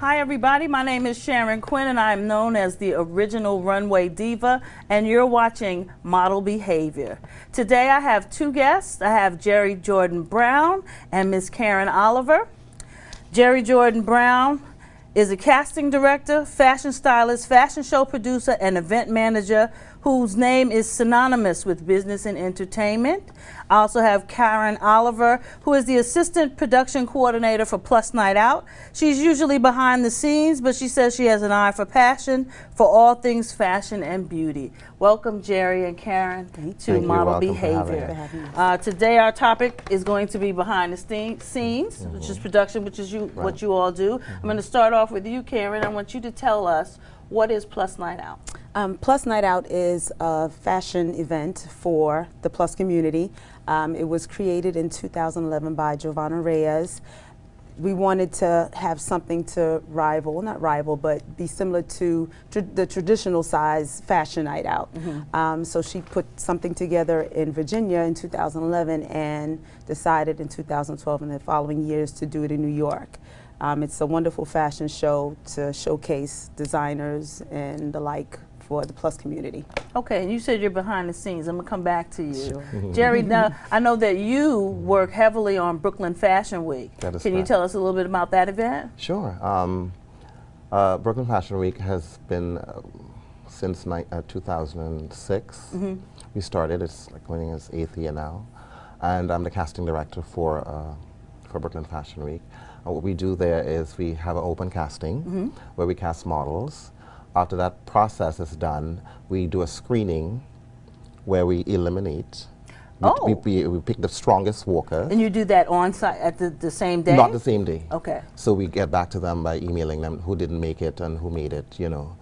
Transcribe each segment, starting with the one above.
Hi everybody, my name is Sharon Quinn and I am known as the original runway diva, and you're watching Model Behavior. Today I have two guests. I have Jerry Jordan Brown and Miss Karen Oliver. Jerry Jordan Brown is a casting director, fashion stylist, fashion show producer, and event manager whose name is synonymous with business and entertainment. I also have Karen Oliver, who is the assistant production coordinator for Plus Night Out. She's usually behind the scenes, but she says she has an eye for passion for all things fashion and beauty. Welcome, Jerry and Karen, to Model Behavior. Today our topic is going to be behind the scenes, which is production, which is what you all do. I'm going to start off with you, Karen. I want you to tell us, what is Plus Night Out? Plus Night Out is a fashion event for the Plus community. It was created in 2011 by Giovanna Reyes. We wanted to have something to rival, not rival, but be similar to the traditional size fashion night out. So she put something together in Virginia in 2011 and decided in 2012 and the following years to do it in New York. It's a wonderful fashion show to showcase designers and the like for the Plus community. Okay, and you said you're behind the scenes. I'm going to come back to you. Sure. Jerry, now, I know that you work heavily on Brooklyn Fashion Week. Can you tell us a little bit about that event? Sure. Brooklyn Fashion Week has been since 2006. We started, it's like going in its 8th year now. And I'm the casting director for Brooklyn Fashion Week. What we do there is we have an open casting where we cast models. After that process is done, we do a screening where we eliminate. We pick the strongest walker. And you do that on site at the same day? Not the same day. Okay. So we get back to them by emailing them who didn't make it and who made it, you know.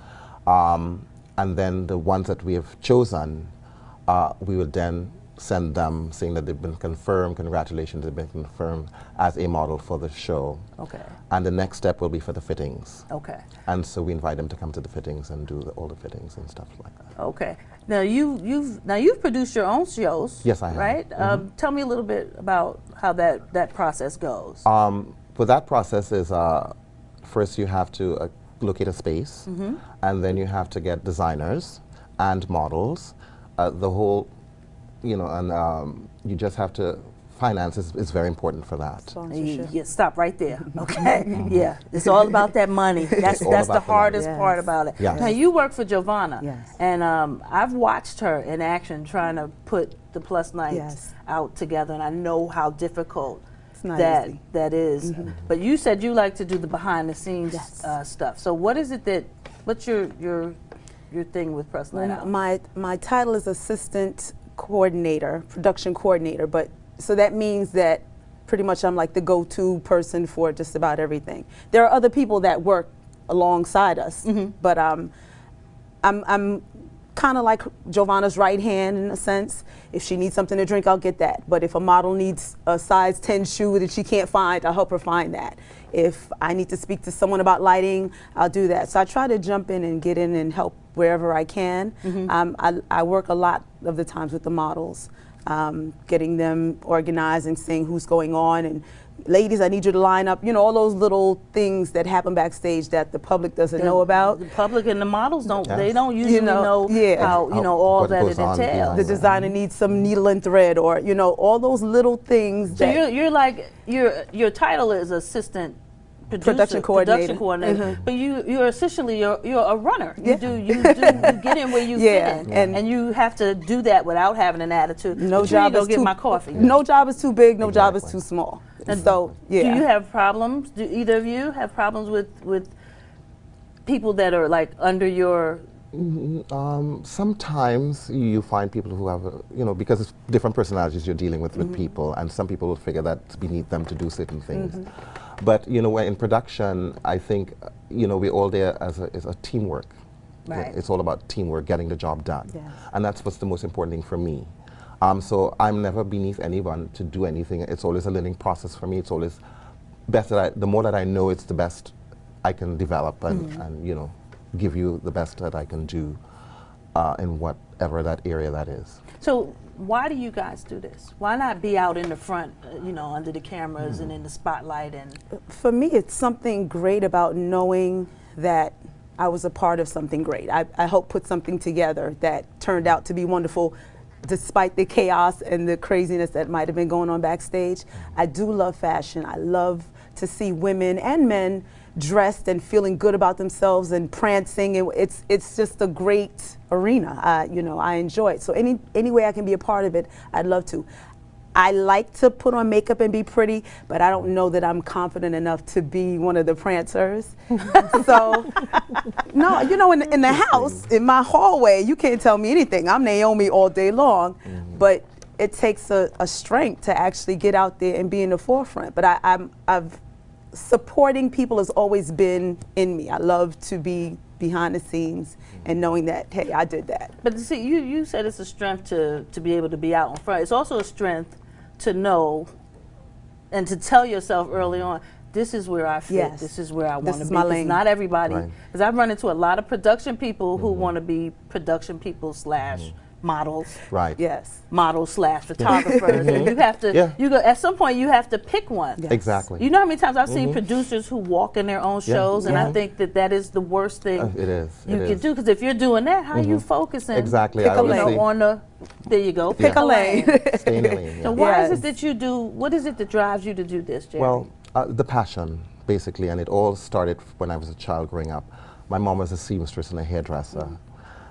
And then the ones that we have chosen, we will then send them saying that they've been confirmed, congratulations, they've been confirmed as a model for the show. Okay. And the next step will be for the fittings. Okay. And so we invite them to come to the fittings and do all the fittings and stuff like that. Okay. Now you've produced your own shows. Yes, I have. Right? Tell me a little bit about how that process goes. Well, that process is first you have to locate a space, and then you have to get designers and models. The whole, you know, and you just have to, finance is very important for that. Yeah, stop right there. Okay. Yeah, it's all about that money. That's the hardest part about it. Yes. Now you work for Giovanna, and I've watched her in action trying to put the Plus Nights out together, and I know how difficult that is. But you said you like to do the behind the scenes stuff. So what is it what's your thing with Plus Night Out? My title is assistant coordinator, production coordinator, but so that means that pretty much I'm like the go-to person for just about everything. There are other people that work alongside us, but I'm kind of like Giovanna's right hand in a sense. If she needs something to drink, I'll get that. But if a model needs a size 10 shoe that she can't find, I'll help her find that. If I need to speak to someone about lighting, I'll do that. So I try to jump in and get in and help wherever I can. I work a lot of the times with the models, getting them organized and seeing who's going on. And ladies, I need you to line up, you know, all those little things that happen backstage that the public doesn't know about. The public and the models they don't usually know how, you know, all that it entails. The designer needs some needle and thread, or, you know, all those little things. So you're like, your title is assistant production coordinator, but you're essentially you're a runner. You get in where you fit in, and you have to do that without having an attitude. No job is get my coffee. No job is too big. No job is too small. And so do you have problems? Do either of you have problems with people that are like under your? Sometimes you find people who have, you know, because it's different personalities you're dealing with people, and some people will figure that it's beneath them to do certain things. But, you know, in production, I think, you know, we're all there as a teamwork. Right. It's all about teamwork, getting the job done. And that's what's the most important thing for me. So I'm never beneath anyone to do anything. It's always a learning process for me. It's always best the more that I know, it's the best I can develop and you know, give you the best that I can do in whatever that area that is. So why do you guys do this? Why not be out in the front, you know, under the cameras and in the spotlight? And for me, it's something great about knowing that I was a part of something great. I helped put something together that turned out to be wonderful, despite the chaos and the craziness that might have been going on backstage. I do love fashion. I love to see women and men dressed and feeling good about themselves and prancing. It's just a great arena. You know, I enjoy it. So any way I can be a part of it, I'd love to. I like to put on makeup and be pretty, but I don't know that I'm confident enough to be one of the prancers. So, no, you know, in the house, in my hallway, you can't tell me anything. I'm Naomi all day long, but it takes a strength to actually get out there and be in the forefront. But I've supporting people has always been in me. I love to be behind the scenes and knowing that, hey, I did that. But see, you said it's a strength to be able to be out in front. It's also a strength to know and to tell yourself early on, this is where I fit, Yes. this is where I want to be. my 'Cause lane. not everybody, Right. because I've run into a lot of production people who want to be production people slash models. Right. Yes. Models slash photographers. And you have to, Yeah. you go, at some point you have to pick one. Yes. Exactly. You know how many times I've seen producers who walk in their own shows, and I Yeah. think that is the worst thing It is. you it can is. do, because if you're doing that, how are you focusing? Exactly. Pick I a would lane. say On the, there you go. Pick a lane. stay in the lane. So Yeah. why is Yes. it that you do, what is it that drives you to do this, Jerry? Well, the passion, basically, and it all started when I was a child growing up. My mom was a seamstress and a hairdresser.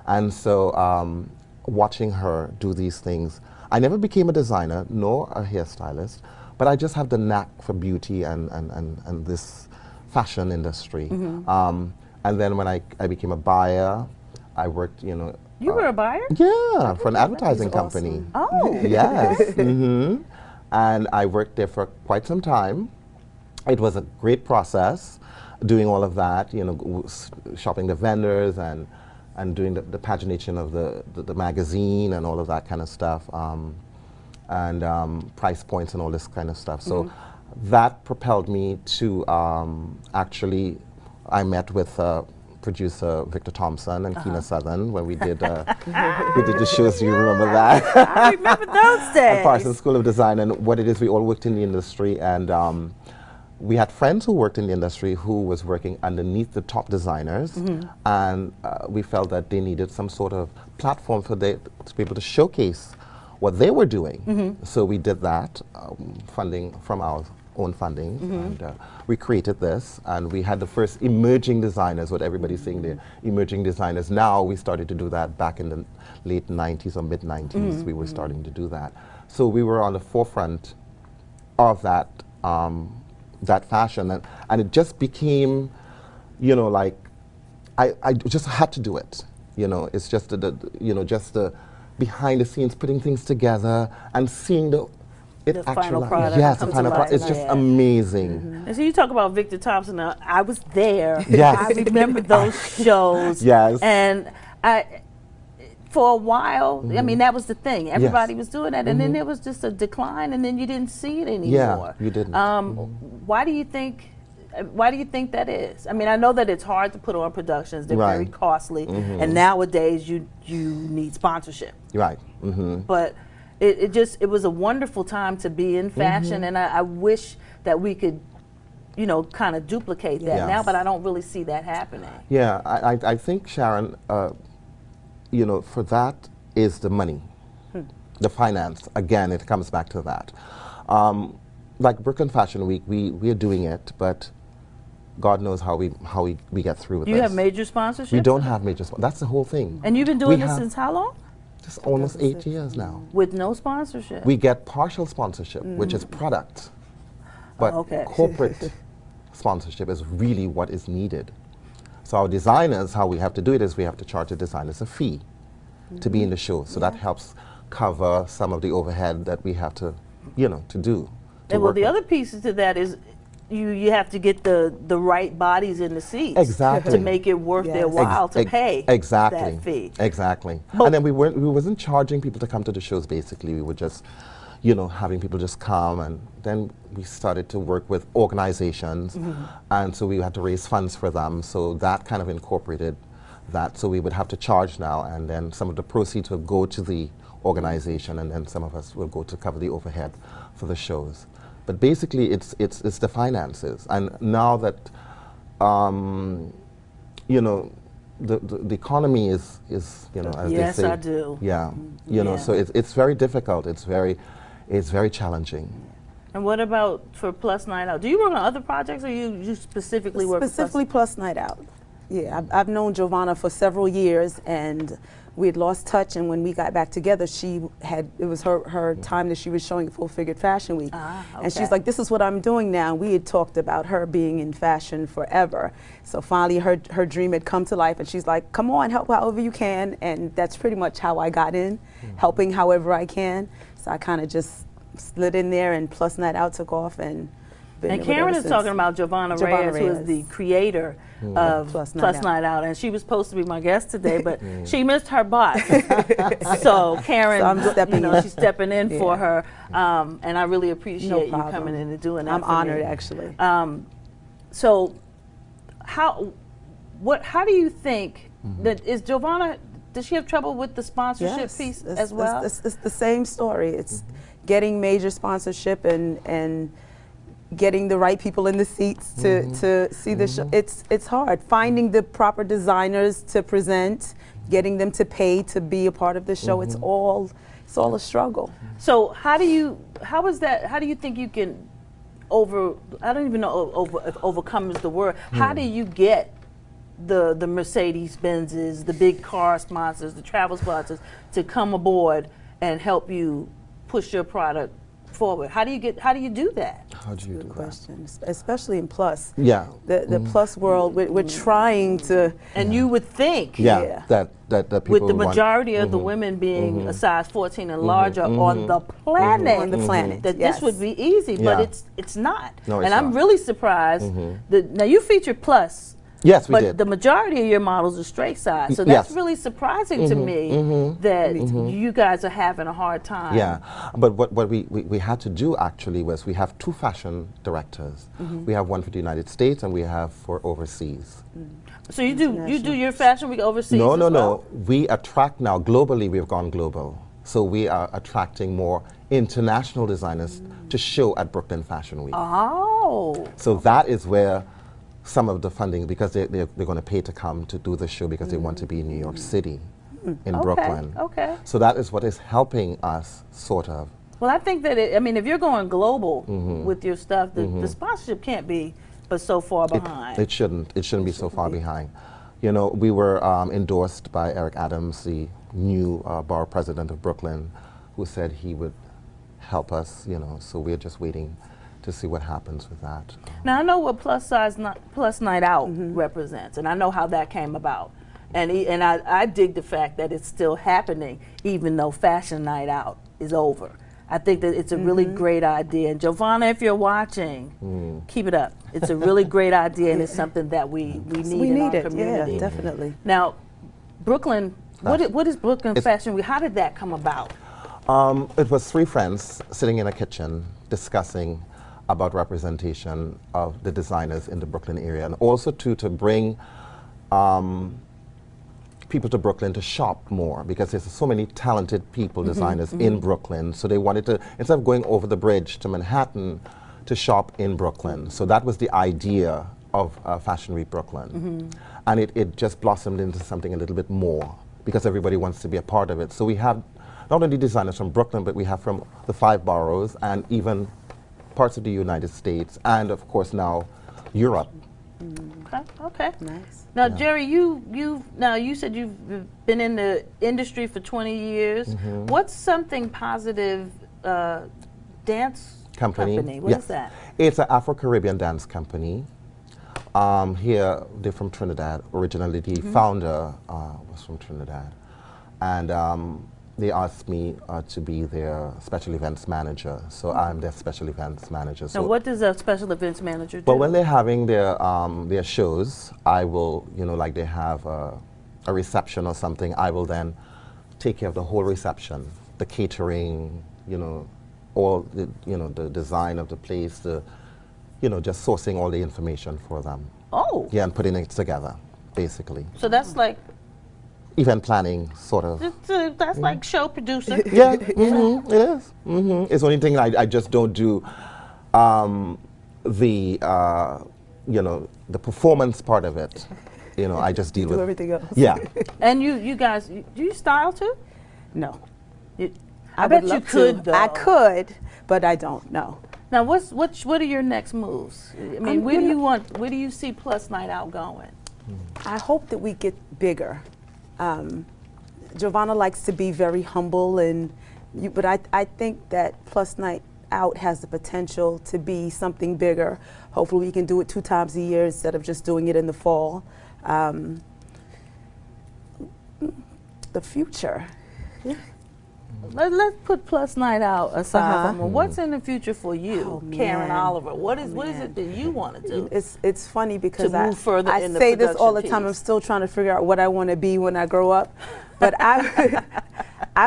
And so watching her do these things, I never became a designer nor a hairstylist, but I just have the knack for beauty and this fashion industry. And then when I became a buyer, I worked, you know. You were a buyer? Yeah, for an advertising company. Oh. Yes. And I worked there for quite some time. It was a great process, doing all of that, you know, shopping the vendors and doing the pagination of the magazine and all of that kind of stuff, and price points and all this kind of stuff. So that propelled me to actually, I met with producer Victor Thompson and Keena Southern when we did the shows. You remember that? I remember those days. At Parsons School of Design, and what it is, we all worked in the industry, and we had friends who worked in the industry who was working underneath the top designers, and we felt that they needed some sort of platform for to be able to showcase what they were doing. So we did that, funding from our own funding, and we created this, and we had the first emerging designers, what everybody's saying there, emerging designers. Now we started to do that back in the late 90s or mid 90s, we were starting to do that. So we were on the forefront of that, that fashion, and it just became, you know, like, I just had to do it. You know, it's just just the behind the scenes, putting things together and seeing the final product. Yes, the come to final life. product. It's just amazing. And so you talk about Victor Thompson. I was there. Yes. I remember those shows. Yes. And for a while, I mean, that was the thing. Everybody was doing that, and then there was just a decline, and then you didn't see it anymore. Yeah, you didn't. Why do you think? Why do you think that is? I mean, I know that it's hard to put on productions; they're very costly, and nowadays you need sponsorship. Right. But it was a wonderful time to be in fashion, and I wish that we could, you know, kind of duplicate that now, but I don't really see that happening. Yeah, I think, Sharon, you know, for that is the money, the finance. Again, it comes back to that. Like Brooklyn Fashion Week, we are doing it, but God knows how we get through with Do this. you have major sponsorships? We don't have major sponsorships. That's the whole thing. And you've been doing this since how long? Just almost 8 years now. With no sponsorship. We get partial sponsorship, which is product, but corporate sponsorship is really what is needed. So our designers, how we have to do it is we have to charge the designers a fee to be in the show. So that helps cover some of the overhead that we have to, you know, to do. And well, the other piece to that is you have to get the right bodies in the seats to make it worth their while to pay that fee. Exactly. And then we wasn't charging people to come to the shows. Basically, we were just, you know, having people just come, and then we started to work with organizations, and so we had to raise funds for them. So that kind of incorporated that. So we would have to charge now, and then some of the proceeds would go to the organization, and then some of us will go to cover the overhead for the shows. But basically, it's the finances. And now that, you know, the economy is you know, as yes, they say. I do. Yeah, you know, so it's very difficult. It's very challenging. And what about for Plus Night Out? Do you work on other projects, or you specifically work Specifically Plus Night Out. Yeah, I've known Giovanna for several years, and we had lost touch, and when we got back together, it was her time that she was showing Full Figured Fashion Week. Okay. And she's like, this is what I'm doing now. We had talked about her being in fashion forever. So finally her dream had come to life, and she's like, come on, help however you can. And that's pretty much how I got in, helping however I can. So I kind of just slid in there, and Plus Night Out took off. And Karen is talking about Giovanna Reyes, who is the creator of Plus Night Out, and she was supposed to be my guest today, but she missed her bus. So Karen, she's stepping in for her, and I really appreciate you coming in and doing that. I'm honored, actually. So, how do you think that is Giovanna? Does she have trouble with the sponsorship piece as well? It's the same story. It's getting major sponsorship and getting the right people in the seats to see the show. It's hard. Finding the proper designers to present, getting them to pay to be a part of the show. It's all a struggle. So how do you think you can I don't even know if overcome is the word. How do you get the Mercedes-Benzes, the big car sponsors, the travel sponsors to come aboard and help you push your product forward? How do you do that? How do you do Good question, especially in Plus. Yeah. The Plus world, we're trying to. And you would think. That people with the majority of the women being a size 14 and larger on the planet. That this would be easy, but it's not. No, and I'm really surprised that now you feature Plus. Yes, we but did. The majority of your models are straight size, so that's really surprising to me that you guys are having a hard time. Yeah, but what we had to do actually was we have 2 fashion directors. We have one for the United States and we have for overseas. So you do your fashion week overseas? No. We attract now globally. We've gone global, so we are attracting more international designers to show at Brooklyn Fashion Week. Oh, so that is where some of the funding, because they're going to pay to come to do the show because they want to be in New York City, in Brooklyn. Okay. So that is what is helping us, sort of. Well, I think that if you're going global with your stuff, the sponsorship can't be but so far behind. It shouldn't. It shouldn't be so far behind. You know, we were endorsed by Eric Adams, the new borough president of Brooklyn, who said he would help us. You know, so we're just waiting to see what happens with that. Now I know what Plus Night Out represents, and I know how that came about, and I dig the fact that it's still happening even though Fashion Night Out is over. I think that it's a really great idea, and Giovanna, if you're watching, keep it up. It's a really great idea, and it's something that we need in our community. Yeah, definitely. Now, Brooklyn, what is Brooklyn Fashion Week? How did that come about? It was 3 friends sitting in a kitchen discussing about representation of the designers in the Brooklyn area, and also to bring people to Brooklyn to shop more, because there's so many talented people, designers in Brooklyn, so they wanted to, instead of going over the bridge to Manhattan, to shop in Brooklyn. So that was the idea of Fashion Week Brooklyn. And it just blossomed into something a little bit more, because everybody wants to be a part of it. So we have not only designers from Brooklyn, but we have from the 5 boroughs and even parts of the United States, and of course now Europe. Okay. Nice. Now, Jerry, you said you've been in the industry for 20 years. What's something positive dance company? What is that? It's an Afro-Caribbean dance company. Here, they're from Trinidad. Originally, the founder was from Trinidad, and they asked me to be their special events manager, so I'm their special events manager. So now, what does a special events manager do? Well, when they're having their shows, I will, like they have a reception or something, I will then take care of the whole reception, the catering, all the, the design of the place, the, just sourcing all the information for them. Oh. Yeah, and putting it together, basically. So that's like event planning sort of. That's like show producer. Yeah, it is. It's the only thing I just don't do the the performance part of it. I just deal with everything else. Yeah. And you guys, do you style too? No. I bet you could, though. I could, but I don't know. Now, what are your next moves? I mean, where do you see Plus Night Out going? I hope that we get bigger. Giovanna likes to be very humble, but I think that Plus Night Out has the potential to be something bigger. Hopefully we can do it 2 times a year instead of just doing it in the fall. The future. Let's put Plus Night Out aside. What's in the future for you, Karen Oliver? What is it that you want to do? It's funny because to move further I in the say this all the production time. piece. I'm still trying to figure out what I want to be when I grow up. But I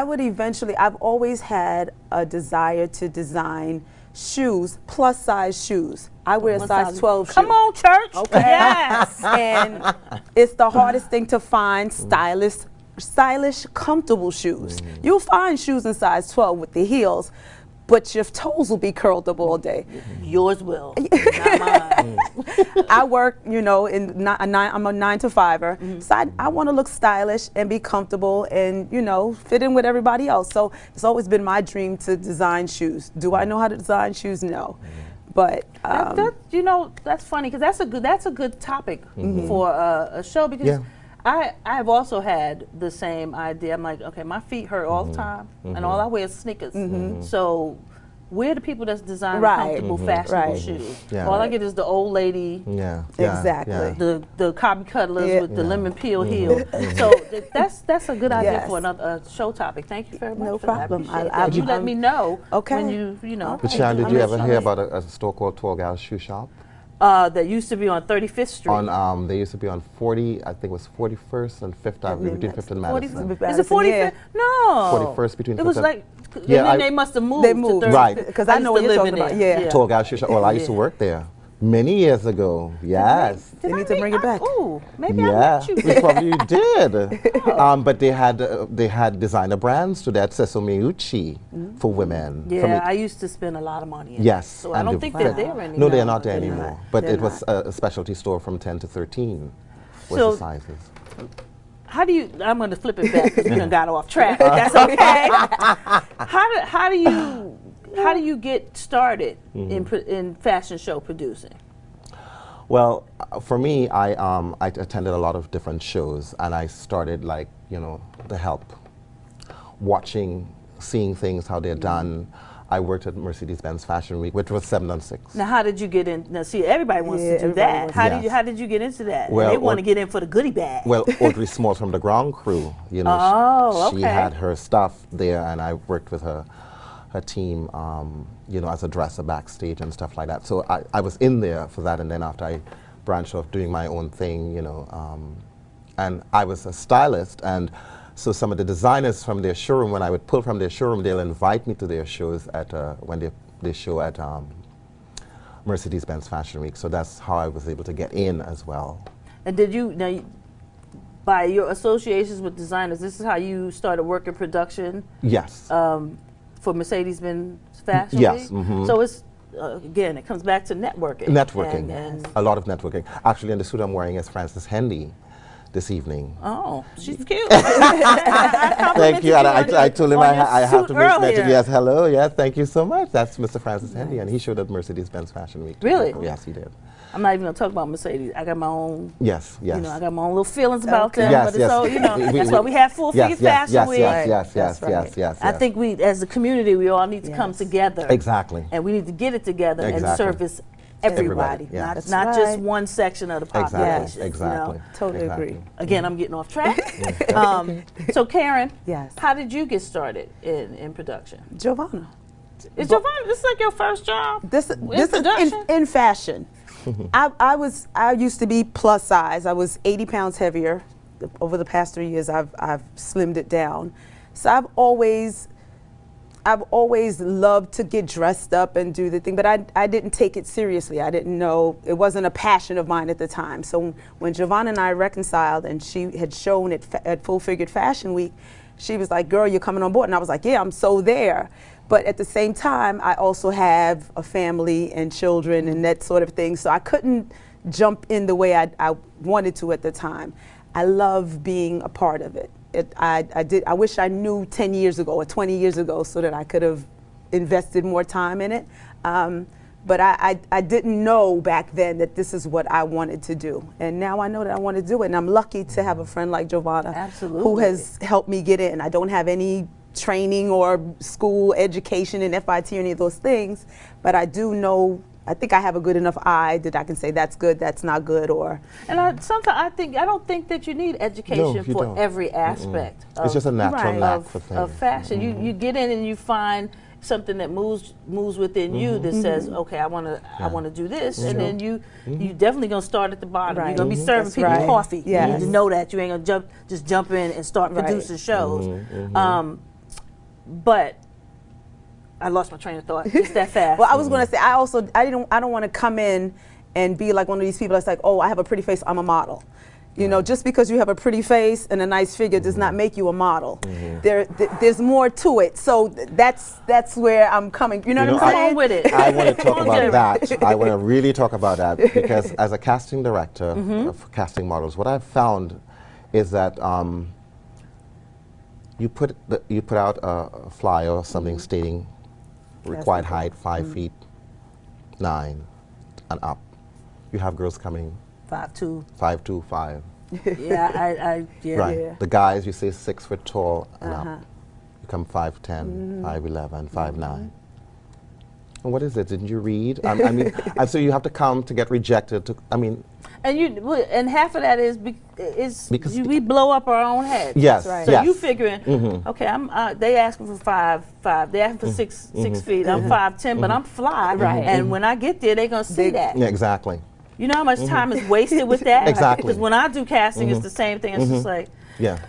would eventually. I've always had a desire to design shoes, plus size shoes. I wear a size 12 shoe. Come on, church. Okay. Yes. And it's the hardest thing to find stylish, comfortable shoes. You'll find shoes in size 12 with the heels, but your toes will be curled up all day. Yours will, not mine. I work, I'm a 9 to 5er, so I want to look stylish and be comfortable and, fit in with everybody else. So it's always been my dream to design shoes. Do I know how to design shoes? No. But that's funny because that's a good topic for a show because I've also had the same idea. I'm like, okay, my feet hurt all the time, and all I wear is sneakers. So we're the people that's designing comfortable, fashionable shoes. Yeah. All I get is the old lady. Exactly. The copy cutlers with the lemon peel heel. So that's a good idea for another show topic. Thank you very much. No for problem. That. You let me know when you know. But Sharon, did you ever hear about a store called Tall Gal Shoe Shop? That used to be on 35th Street. They used to be on 40, I think it was 41st and 5th Avenue, between 5th and Madison. Is it 45th? No. 41st between 5th It was and like, then they must have moved. They moved, to 35th. right. Because I know what you're talking about. Yeah. Tall Gal Shoe Shop. Well, I used to work there many years ago. Yes. They need to bring it back. Oh, maybe I met you. We probably did. But they had designer brands to that, Sesame Uchi for women. Yeah, I used to spend a lot of money in Yes. So I don't think they're there anymore. No, they're not there anymore. But They're it was a specialty store from 10 to 13 was So- the sizes. How do you? I'm going to flip it back because we done got off track. That's okay. How do you get started in fashion show producing? Well, for me, I attended a lot of different shows, and I started the help, seeing things how they're done. I worked at Mercedes-Benz Fashion Week, which was 7 on 6. Now, how did you get in? Now, see, everybody wants to do that. How did you get into that? Well, they want to get in for the goodie bag. Well, Audrey Small from the Ground Crew, she had her stuff there, and I worked with her team, as a dresser backstage and stuff like that. So I was in there for that, and then after I branched off doing my own thing, and I was a stylist, and so some of the designers from their showroom, when I would pull from their showroom, they'll invite me to their shows when they show at Mercedes-Benz Fashion Week. So that's how I was able to get in as well. And did you, by your associations with designers, this is how you started working production? Yes. For Mercedes-Benz Fashion Yes. Week? So it's, again, it comes back to networking. Networking. And a lot of networking. Actually, and the suit I'm wearing is Frances Hendy this evening. Oh, she's cute. Thank you. And I told him I have to make mention. Yes, hello. Yes, thank you so much. That's Mr. Francis Hendy, and he showed at Mercedes-Benz Fashion Week. Really? Yes, he did. I'm not even going to talk about Mercedes. I got my own. Yes, yes. I got my own little feelings about them. Yes, but yes. So, that's why we have Full Figure Fashion Week. Yes. I think we, as a community, we all need to come together. Exactly. And we need to get it together and service everybody, yeah. not just one section of the population. Exactly. Totally agree. Again, I'm getting off track. So Karen, how did you get started in production? Giovanna. Is Giovanna, this is like your first job? This is in fashion. I used to be plus size. I was 80 pounds heavier. Over the past 3 years, I've slimmed it down. So I've always I've always loved to get dressed up and do the thing, but I didn't take it seriously. I didn't know, it wasn't a passion of mine at the time. So when Giovanna and I reconciled and she had shown at Full Figured Fashion Week, she was like, girl, you're coming on board. And I was like, yeah, I'm so there. But at the same time, I also have a family and children and that sort of thing. So I couldn't jump in the way I wanted to at the time. I love being a part of it. I wish I knew 10 years ago or 20 years ago so that I could have invested more time in it. But I didn't know back then that this is what I wanted to do. And now I know that I want to do it. And I'm lucky to have a friend like Giovanna. Absolutely. Who has helped me get in. I don't have any training or school education in FIT or any of those things, but I do know, I think I have a good enough eye that I can say that's good, that's not good, or. And sometimes I don't think that you need education for every aspect. It's just a natural knack for things. Of fashion. You get in and you find something that moves within you that says, okay, I want to do this, and then you definitely gonna start at the bottom. Right. You're gonna be serving people coffee. Yes. You need to know that you ain't gonna just jump in and start producing shows. But I lost my train of thought. It's that fast. Well, I was going to say I don't want to come in and be like one of these people that's like, oh, I have a pretty face, I'm a model. You know, just because you have a pretty face and a nice figure does not make you a model. There's more to it. So that's where I'm coming. You know what I'm saying? Come on with it. I want to talk about that. I want to really talk about that because as a casting director of casting models, what I've found is that you put out a flyer or something stating required height 5'9" and up. You have girls coming 5'2". 5'2", 5. Yeah, yeah. Right. Yeah. The guys, you say 6 foot tall and up. You come 5'10", 5'11", 5'9". And what is it? Didn't you read? I mean, and so you have to come to get rejected. And half of that is because we blow up our own heads. Yes. Right. So you figuring, okay, they asking for 5'5", they asking for 6 feet. I'm 5'10", but I'm fly. Right. And when I get there, they're gonna see that. Yeah, exactly. You know how much time is wasted with that? Exactly. Because when I do casting, it's the same thing. It's just like, Yeah.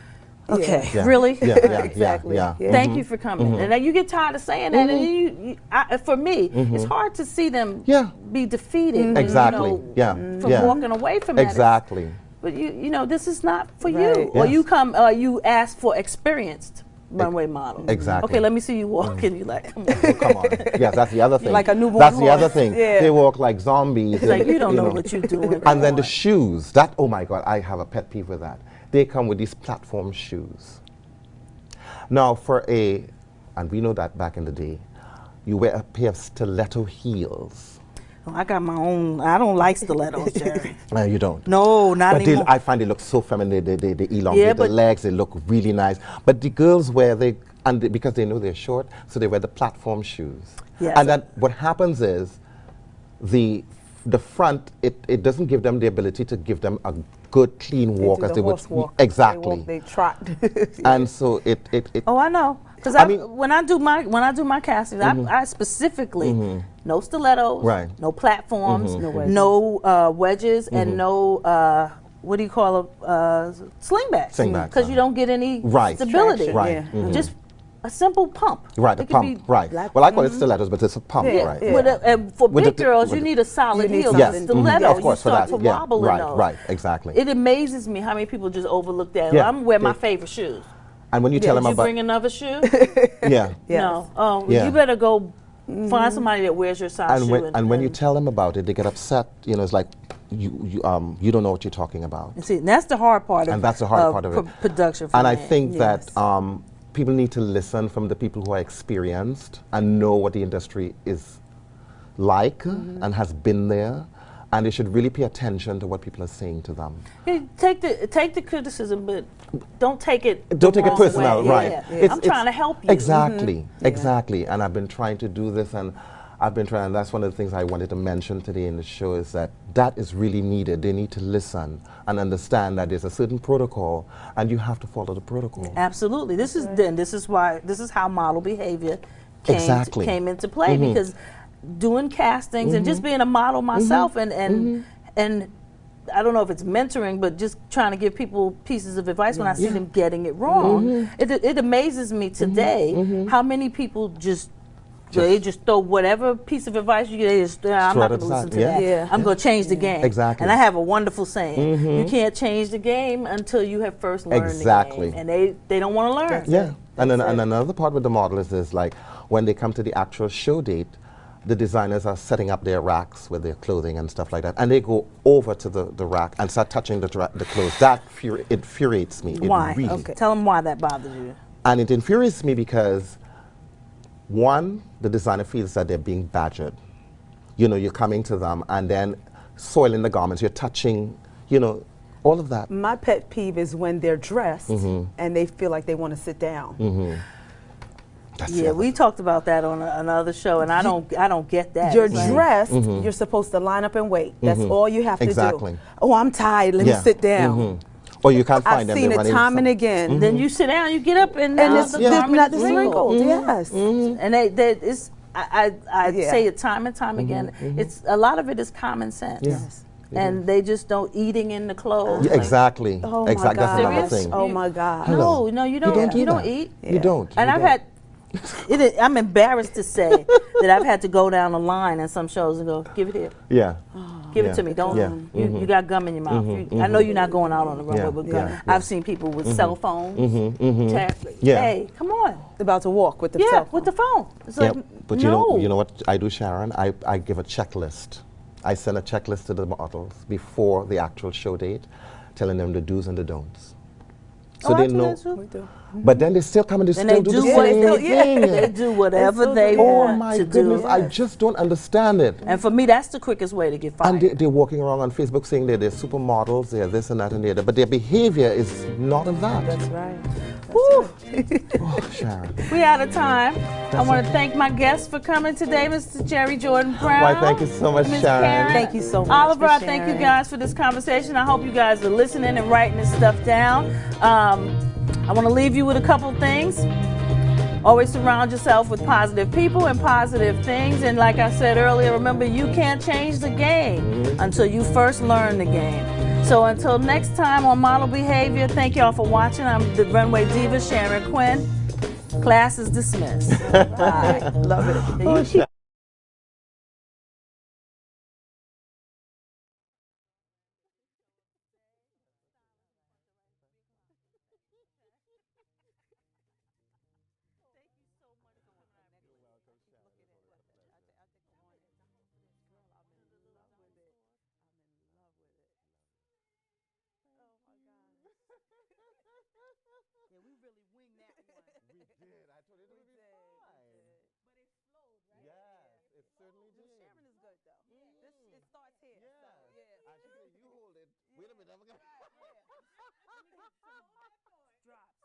okay, Yeah. really? Yeah, yeah, Exactly. yeah. Thank you for coming. And then you get tired of saying that, and for me, it's hard to see them be defeated. Exactly. From walking away from that. Exactly. But you know, this is not for Right. you. Or Yes. you come, you ask for experienced runway model. Exactly. Okay, let me see you walk, and you're like, come on. Oh, come on. Yes, that's the other thing. Like a newborn That's the horse. other thing. Yeah. They walk like zombies. It's like, you don't know what you're doing. And then the shoes. That, oh my God, I have a pet peeve with that. They come with these platform shoes. Now, and we know that back in the day, you wear a pair of stiletto heels. Oh, I got my own. I don't like stilettos, Jerry. No, you don't. No, not But anymore. I find they look so feminine. They elongate the legs. They look really nice. But the girls wear because they know they're short, so they wear the platform shoes. Yes. And then what happens is, the front it doesn't give them the ability to give them a good clean walk They as do they the would horse walk. exactly. They trot. And so it Oh, I know. Because I mean- when I do my castings, I specifically no stilettos, Right. no platforms, No wedges. no wedges, and no what do you call slingbacks? Slingbacks, Because you don't get any Right. stability. Traction, right. yeah. Just a simple pump. Right, a It could pump, be- right. Well, I call it stilettos, but it's a pump, Yeah, right. yeah. With and for With big the- girls, with you the- need a solid You need heel. something. Stiletto, Of course, you for start that. to Yeah, wobble in right, those. right, exactly. It amazes me how many people just overlook that. Yeah. I'm gonna wear my They- favorite shoes. And when you tell Did them you about bring another shoe? yeah, Yes. No. Oh, Yeah. you better go find somebody that wears your size and shoe. when you tell them about it, they get upset. You know, it's like you don't know what you're talking about. and see, that's the hard part of And that's the hard part of it. Production. For And I men. think Yes. that people need to listen from the people who are experienced and know what the industry is like and has been there, and they should really pay attention to what people are saying to them. Yeah, take the criticism, but don't take it. Don't the take it wrong personal, way. right? Yeah. I'm trying to help you. Exactly, exactly. And I've been trying to do this, and and that's one of the things I wanted to mention today in the show is that is really needed. They need to listen and understand that there's a certain protocol, and you have to follow the protocol. Absolutely. This is how model behavior Exactly. came into play because doing castings and just being a model myself and I don't know if it's mentoring, but just trying to give people pieces of advice when I see them getting it wrong. It amazes me today how many people they just throw whatever piece of advice you get. They just, I'm not going to listen to that. I'm going to change the game. Exactly. And I have a wonderful saying: you can't change the game until you have first learned the game. And they don't want to learn. Yeah. And another part with the model is like when they come to the actual show date, the designers are setting up their racks with their clothing and stuff like that, and they go over to the rack and start touching the clothes. That infuriates me. Why? It really. Okay. Tell them why that bothers you. And it infuriates me because, one, the designer feels that they're being badgered. You know, you're coming to them and then soiling the garments, you're touching, you know, all of that. My pet peeve is when they're dressed and they feel like they want to sit down. Yeah, we talked about that on another show, and I don't get that. You're dressed, you're supposed to line up and wait. That's all you have to do. Oh, I'm tired, let me sit down. Or you can't find them. I've seen it time and again. Then you sit down, you get up, and it's the garment is wrinkled. Yes. And I say it time and time again. It's a lot of it is common sense. Yes. And they just don't eating in the clothes. Yeah, exactly. Oh exactly. My God. That's another thing. Oh my God. No, you don't. You don't eat. You don't. And I've had. I'm embarrassed to say that I've had to go down the line in some shows and go, give it here. Yeah. Give it to me. Don't. You got gum in your mouth. I know you're not going out on the runway with gum. I've seen people with cell phones. Hey, come on. About to walk with the cell phone. with the phone. It's like, but no. you know what I do, Sharon? I give a checklist. I send a checklist to the models before the actual show date, telling them the do's and the don'ts. So they know. But then they still come and they still do the same thing. They do whatever they want Oh my to goodness, do. I just don't understand it. And for me, that's the quickest way to get fired. And they're walking around on Facebook saying they're supermodels, they're this and that and the other, but their behavior is not of that. That's right. Woo. Oh, Sharon. We out of time. I want to thank my guests for coming today, Mr. Jerry Jordan Brown. Why, thank you so much, Ms. Sharon. Karen. Thank you so much. Oliver, I thank you guys for this conversation. I hope you guys are listening and writing this stuff down. I want to leave you with a couple things. Always surround yourself with positive people and positive things. And like I said earlier, remember, you can't change the game until you first learn the game. So until next time on Model Behavior, thank y'all for watching. I'm the Runway Diva, Sharon Quinn. Class is dismissed. Bye. Love it. Yeah, we really winged that one. We did. I told you it would be fine. But it flowed, right? Yes, it certainly did. Sharon is good, though. It starts here. Yeah. So, yeah. And she said, you hold it. Wait a minute. I'm gonna Right, yeah. Drops.